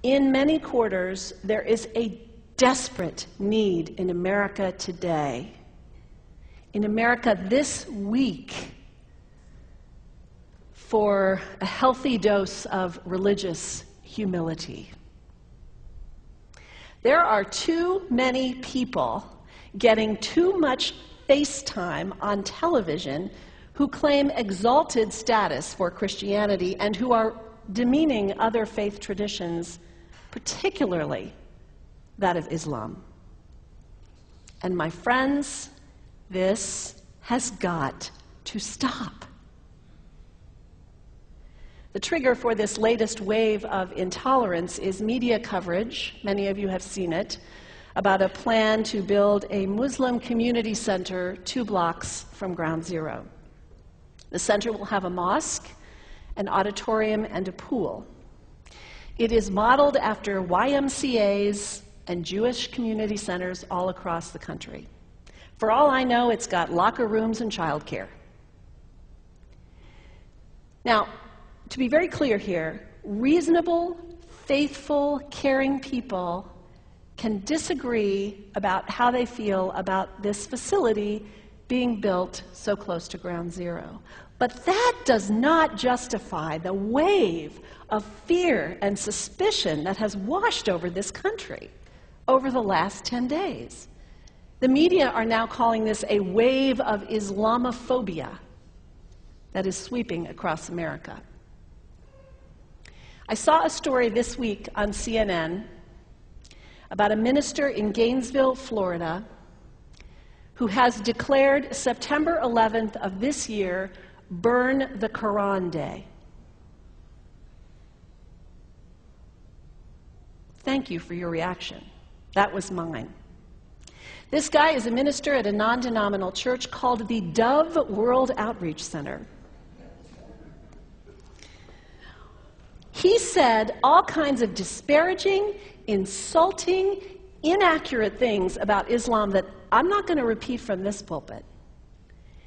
In many quarters, there is a desperate need in America today, in America this week, for a healthy dose of religious humility. There are too many people getting too much face time on television who claim exalted status for Christianity and who are demeaning other faith traditions, particularly that of Islam. And my friends, this has got to stop. The trigger for this latest wave of intolerance is media coverage, many of you have seen it, about a plan to build a Muslim community center 2 blocks from Ground Zero. The center will have a mosque, an auditorium, and a pool. It is modeled after YMCAs and Jewish community centers all across the country. For all I know, it's got locker rooms and childcare. Now, to be very clear here, reasonable, faithful, caring people can disagree about how they feel about this facility being built so close to Ground Zero. But that does not justify the wave of fear and suspicion that has washed over this country over the last 10 days. The media are now calling this a wave of Islamophobia that is sweeping across America. I saw a story this week on CNN about a minister in Gainesville, Florida, who has declared September 11th of this year Burn the Quran Day. Thank you for your reaction. That was mine. This guy is a minister at a non-denominational church called the Dove World Outreach Center. He said all kinds of disparaging, insulting, inaccurate things about Islam that I'm not going to repeat from this pulpit.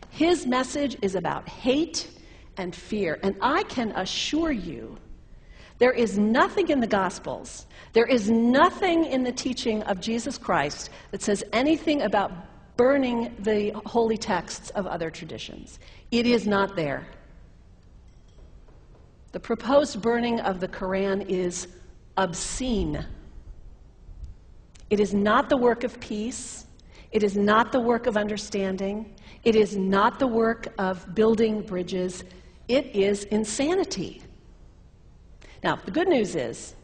His message is about hate and fear, and I can assure you there is nothing in the Gospels, there is nothing in the teaching of Jesus Christ that says anything about burning the holy texts of other traditions. It is not there. The proposed burning of the Quran is obscene. It is not the work of peace. It is not the work of understanding. It is not the work of building bridges. It is insanity. Now, the good news is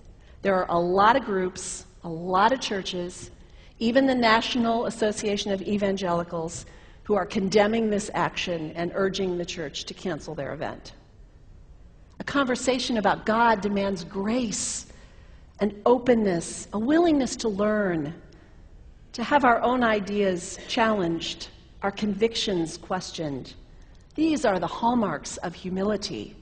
there are a lot of groups, a lot of churches, even the National Association of Evangelicals, who are condemning this action and urging the church to cancel their event. A conversation about God demands grace and openness, a willingness to learn, to have our own ideas challenged, our convictions questioned. These are the hallmarks of humility.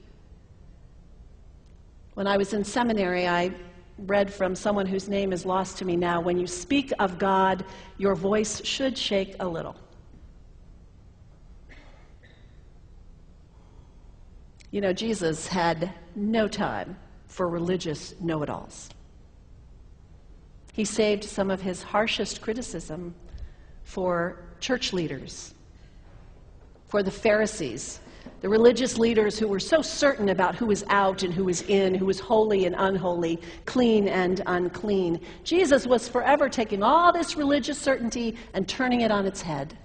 When I was in seminary, I read from someone whose name is lost to me now, when you speak of God, your voice should shake a little. You know, Jesus had no time for religious know-it-alls. He saved some of his harshest criticism for church leaders, for the Pharisees, the religious leaders who were so certain about who was out and who was in, who was holy and unholy, clean and unclean. Jesus was forever taking all this religious certainty and turning it on its head.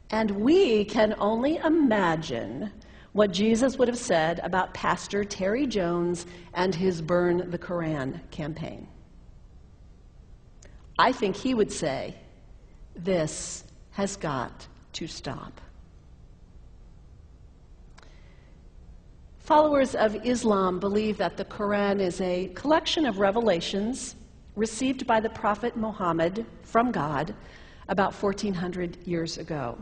And we can only imagine what Jesus would have said about Pastor Terry Jones and his Burn the Quran campaign. I think he would say, this has got to stop. Followers of Islam believe that the Quran is a collection of revelations received by the Prophet Muhammad from God about 1400 years ago.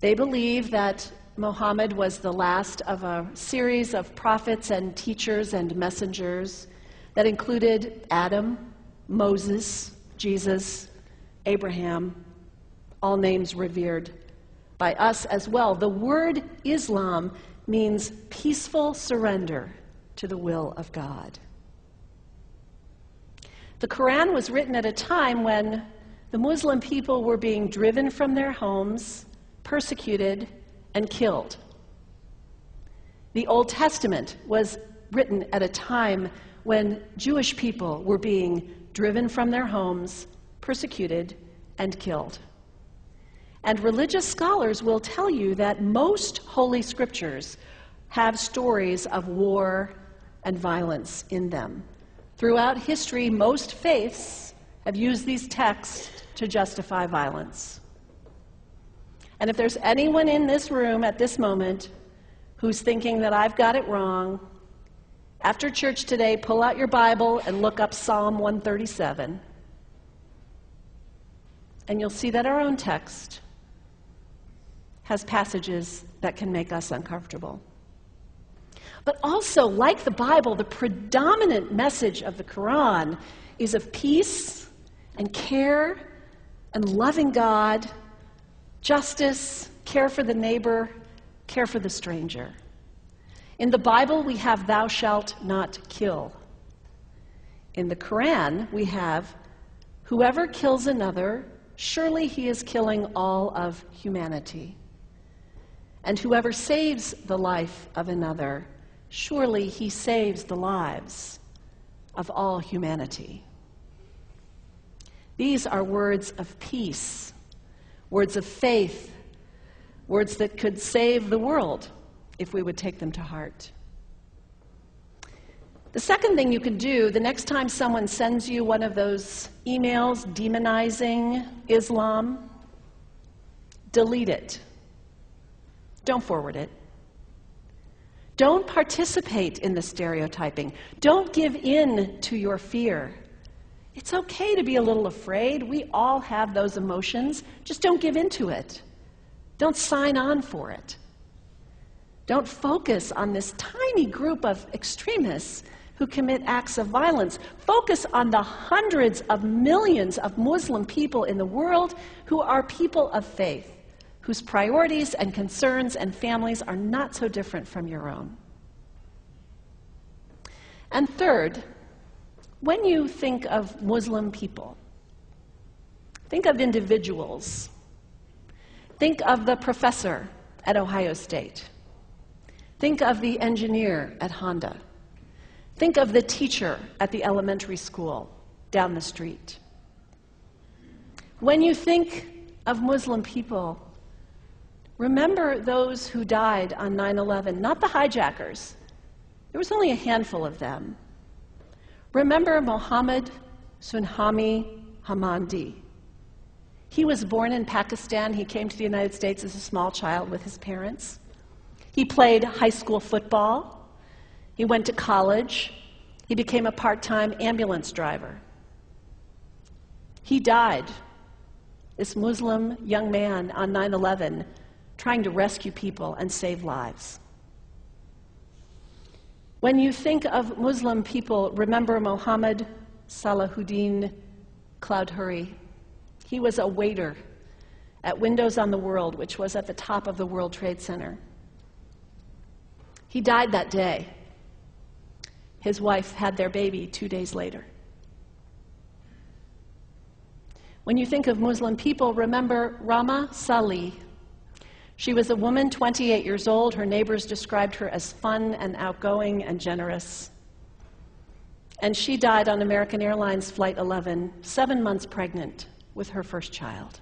They believe that Muhammad was the last of a series of prophets and teachers and messengers that included Adam, Moses, Jesus, Abraham, all names revered by us as well. The word Islam means peaceful surrender to the will of God. The Quran was written at a time when the Muslim people were being driven from their homes, persecuted, and killed. The Old Testament was written at a time when Jewish people were being driven from their homes, persecuted, and killed. And religious scholars will tell you that most Holy Scriptures have stories of war and violence in them. Throughout history, most faiths have used these texts to justify violence. And if there's anyone in this room at this moment who's thinking that I've got it wrong, after church today, pull out your Bible and look up Psalm 137. And you'll see that our own text has passages that can make us uncomfortable. But also, like the Bible, the predominant message of the Quran is of peace and care and loving God, justice, care for the neighbor, care for the stranger. In the Bible, we have thou shalt not kill. In the Quran, we have whoever kills another, surely he is killing all of humanity. And whoever saves the life of another, surely he saves the lives of all humanity. These are words of peace, words of faith, words that could save the world if we would take them to heart. The second thing you can do, the next time someone sends you one of those emails demonizing Islam, delete it. Don't forward it. Don't participate in the stereotyping. Don't give in to your fear. It's okay to be a little afraid. We all have those emotions. Just don't give in to it. Don't sign on for it. Don't focus on this tiny group of extremists who commit acts of violence. Focus on the hundreds of millions of Muslim people in the world who are people of faith, whose priorities and concerns and families are not so different from your own. And third, when you think of Muslim people, think of individuals. Think of the professor at Ohio State. Think of the engineer at Honda. Think of the teacher at the elementary school down the street. When you think of Muslim people, remember those who died on 9/11, not the hijackers. There was only a handful of them. Remember Mohammed Sunhami Hamandi. He was born in Pakistan. He came to the United States as a small child with his parents. He played high school football. He went to college. He became a part-time ambulance driver. He died, this Muslim young man, on 9/11, trying to rescue people and save lives. When you think of Muslim people, remember Mohammed Salahuddin Cloudhurry. He was a waiter at Windows on the World, which was at the top of the World Trade Center. He died that day. His wife had their baby 2 days later. When you think of Muslim people, remember Rama Salih. She was a woman, 28 years old. Her neighbors described her as fun and outgoing and generous. And she died on American Airlines Flight 11, 7 months pregnant with her first child.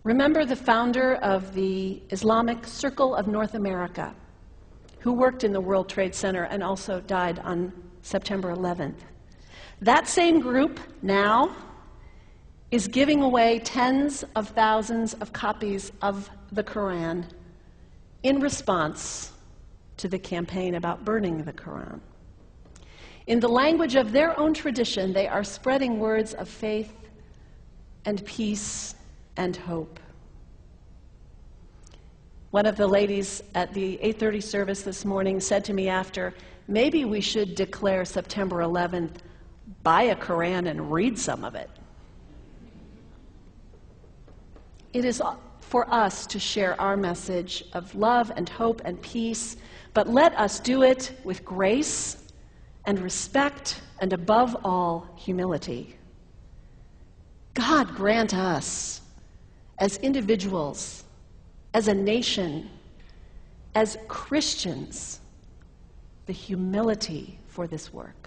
Remember the founder of the Islamic Circle of North America, who worked in the World Trade Center and also died on September 11th. That same group now is giving away tens of thousands of copies of the Quran in response to the campaign about burning the Quran. In the language of their own tradition, they are spreading words of faith and peace and hope. One of the ladies at the 8:30 service this morning said to me after, maybe we should declare September 11th, buy a Quran and read some of it. It is for us to share our message of love and hope and peace, but let us do it with grace and respect, and above all, humility. God grant us, as individuals, as a nation, as Christians, the humility for this work.